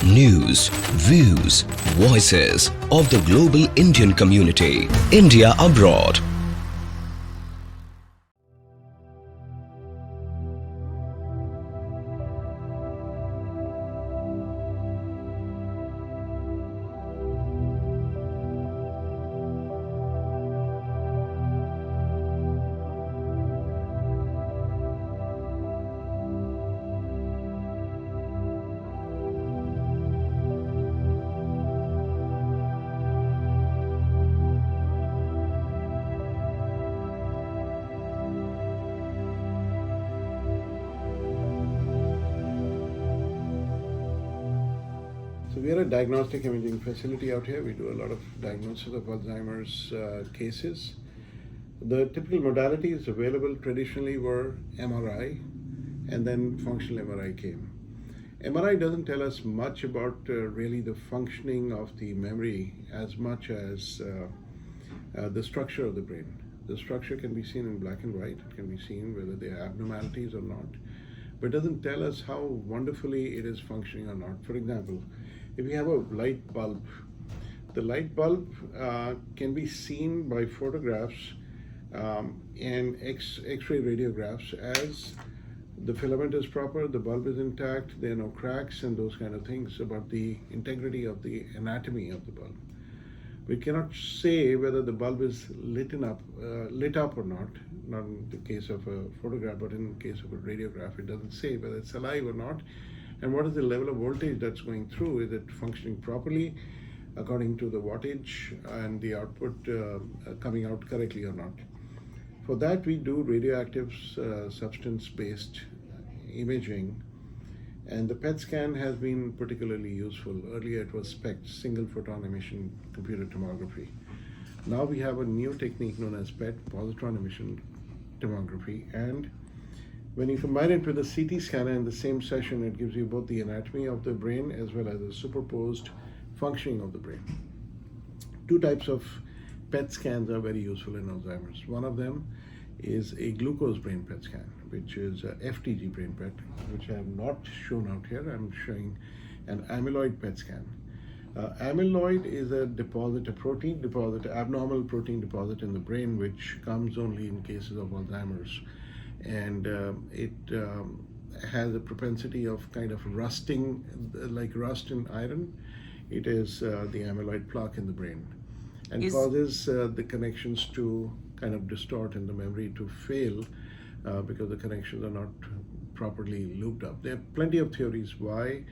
News, views, voices of the global Indian community. India abroad. So we are a diagnostic imaging facility out here. We do a lot of diagnosis of Alzheimer's cases. The typical modalities available traditionally were MRI, and then functional MRI came. MRI doesn't tell us much about really the functioning of the memory as much as the structure of the brain. The structure can be seen in black and white. It can be seen whether there are abnormalities or not, but it doesn't tell us how wonderfully it is functioning or not. For example, if we have a light bulb, the light bulb can be seen by photographs and X-ray radiographs as the filament is proper, the bulb is intact, there are no cracks and those kind of things about the integrity of the anatomy of the bulb. We cannot say whether the bulb is lit up or not in the case of a photograph, but in the case of a radiograph, it doesn't say whether it's alive or not. And what is the level of voltage that's going through? Is it functioning properly according to the wattage and the output coming out correctly or not? For that, we do radioactive substance-based imaging, and the PET scan has been particularly useful. Earlier it was SPECT, single photon emission computed tomography. Now we have a new technique known as PET, positron emission tomography, and when you combine it with a CT scanner in the same session, it gives you both the anatomy of the brain as well as a superposed functioning of the brain. Two types of PET scans are very useful in Alzheimer's. One of them is a glucose brain PET scan, which is a FTG brain PET, which I have not shown out here. I'm showing an amyloid PET scan. Amyloid is a deposit, a protein deposit, abnormal protein deposit in the brain, which comes only in cases of Alzheimer's. And it has a propensity of kind of rusting, like rust in iron. It is the amyloid plaque in the brain, and causes the connections to kind of distort and the memory to fail because the connections are not properly looped up. There are plenty of theories why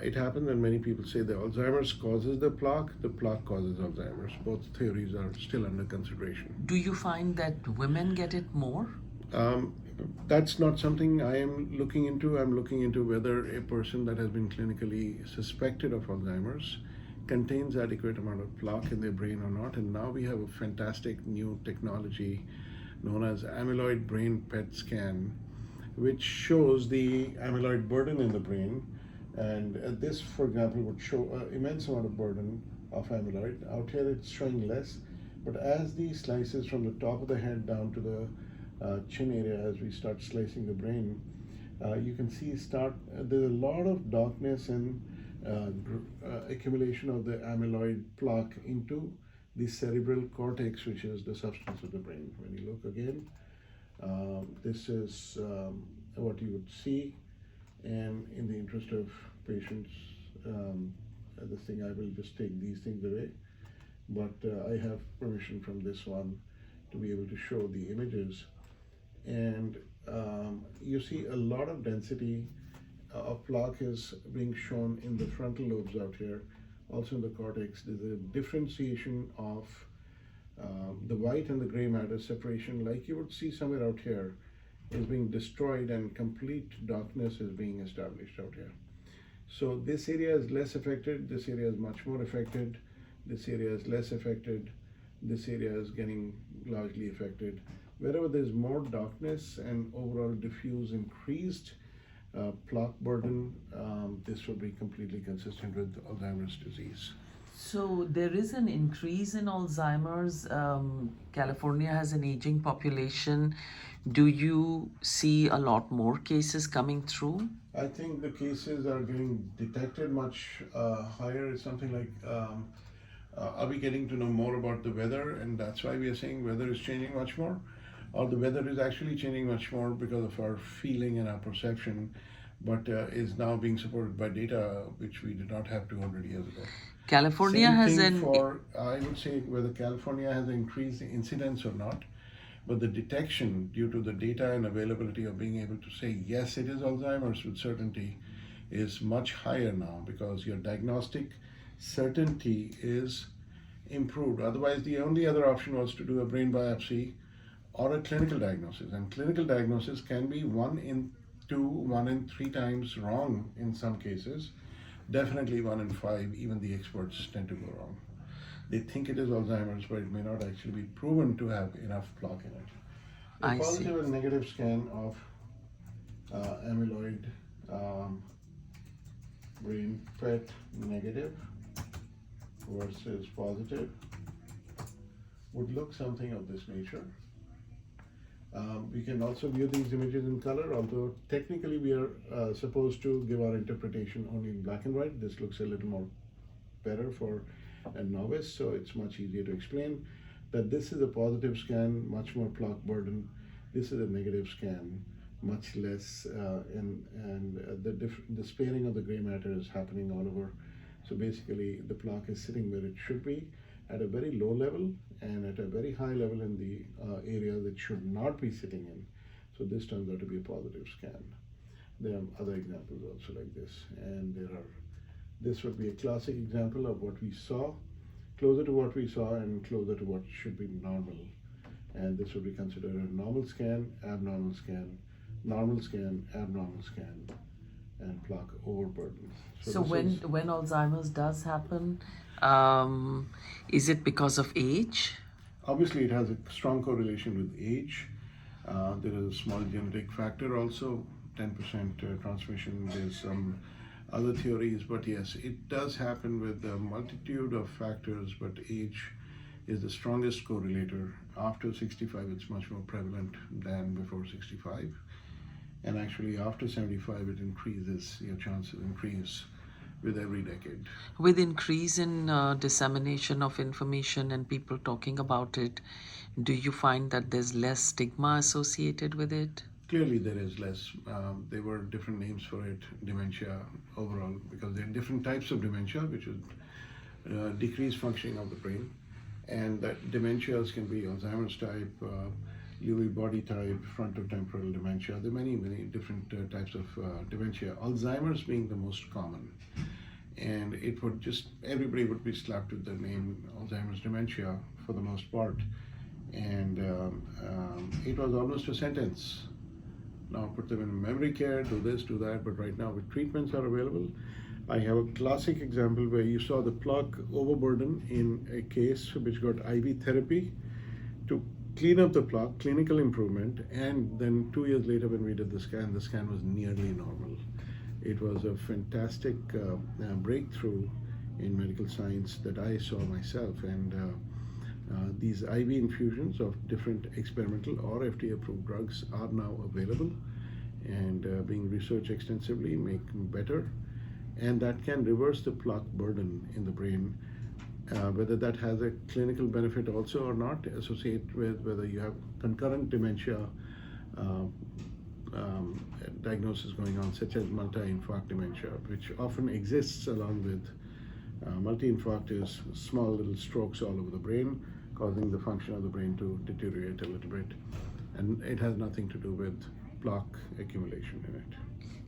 it happens, and many people say the Alzheimer's causes the plaque causes Alzheimer's. Both theories are still under consideration. Do you find that women get it more? That's not something I am looking into. I'm looking into whether a person that has been clinically suspected of Alzheimer's contains adequate amount of plaque in their brain or not. And now we have a fantastic new technology known as amyloid brain PET scan, which shows the amyloid burden in the brain. And this, for example, would show an immense amount of burden of amyloid. Out here it's showing less, but as the slices from the top of the head down to the chin area, as we start slicing the brain, you can see there's a lot of darkness and accumulation of the amyloid plaque into the cerebral cortex, which is the substance of the brain. When you look again, this is what you would see, and in the interest of patients, this thing, I will just take these things away, but I have permission from this one to be able to show the images. And you see a lot of density of plaque is being shown in the frontal lobes out here, also in the cortex. There's a differentiation of the white and the gray matter separation, like you would see somewhere out here, is being destroyed, and complete darkness is being established out here. So this area is less affected, this area is much more affected, this area is less affected, this area is getting largely affected. Wherever there's more darkness and overall diffuse increased plaque burden, this will be completely consistent with Alzheimer's disease. So there is an increase in Alzheimer's. California has an aging population. Do you see a lot more cases coming through? I think the cases are getting detected much higher. It's something like, are we getting to know more about the weather, and that's why we are saying weather is changing much more, or the weather is actually changing much more because of our feeling and our perception, but is now being supported by data which we did not have 200 years ago. California Same has thing an for, I would say, whether California has increased the incidence or not, but the detection due to the data and availability of being able to say, yes, it is Alzheimer's with certainty is much higher now because your diagnostic certainty is improved. Otherwise, the only other option was to do a brain biopsy or a clinical diagnosis. And clinical diagnosis can be 1 in 2, 1 in 3 times wrong in some cases. Definitely 1 in 5, even the experts tend to go wrong. They think it is Alzheimer's, but it may not actually be proven to have enough plaque in it. A I see. positive and negative scan of amyloid brain PET negative versus positive would look something of this nature. We can also view these images in color, although technically we are supposed to give our interpretation only in black and white. This looks a little more better for a novice, so it's much easier to explain that this is a positive scan, much more plaque burden. This is a negative scan, much less, and the sparing of the gray matter is happening all over. So basically, the plaque is sitting where it should be, at a very low level and at a very high level in the area that should not be sitting in. So this turns out to be a positive scan. There are other examples also like this, and this would be a classic example of what we saw, closer to what we saw and closer to what should be normal. And this would be considered a normal scan, abnormal scan, normal scan, abnormal scan, and plaque overburden. So when Alzheimer's does happen, is it because of age? Obviously, it has a strong correlation with age. There is a small genetic factor also, 10% transmission. There's some other theories, but yes, it does happen with a multitude of factors, but age is the strongest correlator. After 65, it's much more prevalent than before 65. And actually, after 75, it increases, your chances increase with every decade. With increase in dissemination of information and people talking about it, do you find that there's less stigma associated with it? Clearly there is less. There were different names for it, dementia overall, because there are different types of dementia, which is decreased functioning of the brain. And that dementias can be Alzheimer's type, Lewy body type, frontotemporal dementia. There are many, many different types of dementia. Alzheimer's being the most common. And it would just, everybody would be slapped with the name Alzheimer's dementia for the most part. And it was almost a sentence. Now put them in memory care, do this, do that, but right now with treatments are available. I have a classic example where you saw the plaque overburden in a case which got IV therapy to clean up the plaque, clinical improvement, and then 2 years later when we did the scan was nearly normal. It was a fantastic breakthrough in medical science that I saw myself, and these IV infusions of different experimental or FDA-approved drugs are now available and being researched extensively, making better, and that can reverse the plaque burden in the brain. Whether that has a clinical benefit also or not, associate with whether you have concurrent dementia diagnosis going on, such as multi-infarct dementia, which often exists along with multi-infarct is small little strokes all over the brain, causing the function of the brain to deteriorate a little bit. And it has nothing to do with plaque accumulation in it.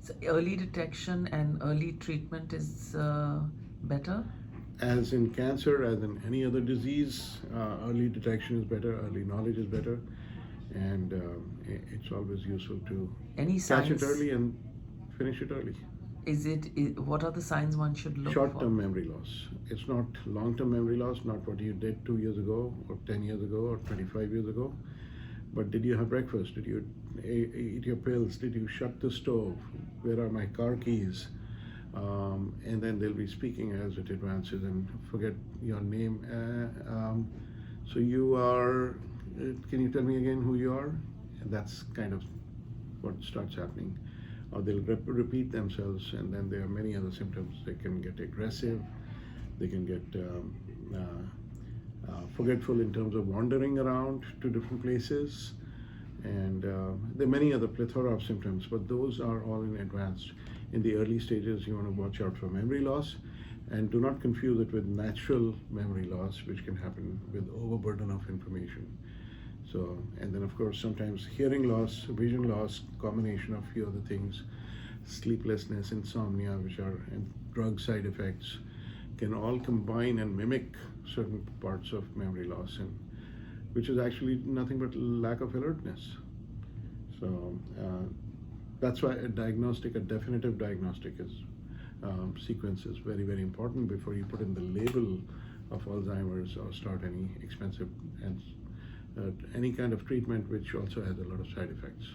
So early detection and early treatment is better? As in cancer, as in any other disease, early detection is better, early knowledge is better, and it's always useful to catch it early and finish it early. What are the signs one should look for? Short-term memory loss. It's not long-term memory loss, not what you did 2 years ago or 10 years ago or 25 years ago, but did you have breakfast? Did you eat your pills? Did you shut the stove? Where are my car keys? And then they'll be speaking as it advances and forget your name. So you are, can you tell me again who you are? And that's kind of what starts happening. Or they'll repeat themselves, and then there are many other symptoms. They can get aggressive, they can get forgetful in terms of wandering around to different places, and there are many other plethora of symptoms, but those are all in advanced. In the early stages, you want to watch out for memory loss, and do not confuse it with natural memory loss, which can happen with overburden of information. So, and then of course sometimes hearing loss, vision loss, combination of few other things, sleeplessness, insomnia, which are and drug side effects, can all combine and mimic certain parts of memory loss, and which is actually nothing but lack of alertness. So that's why a definitive diagnostic sequence is very, very important before you put in the label of Alzheimer's or start any expensive and any kind of treatment which also has a lot of side effects.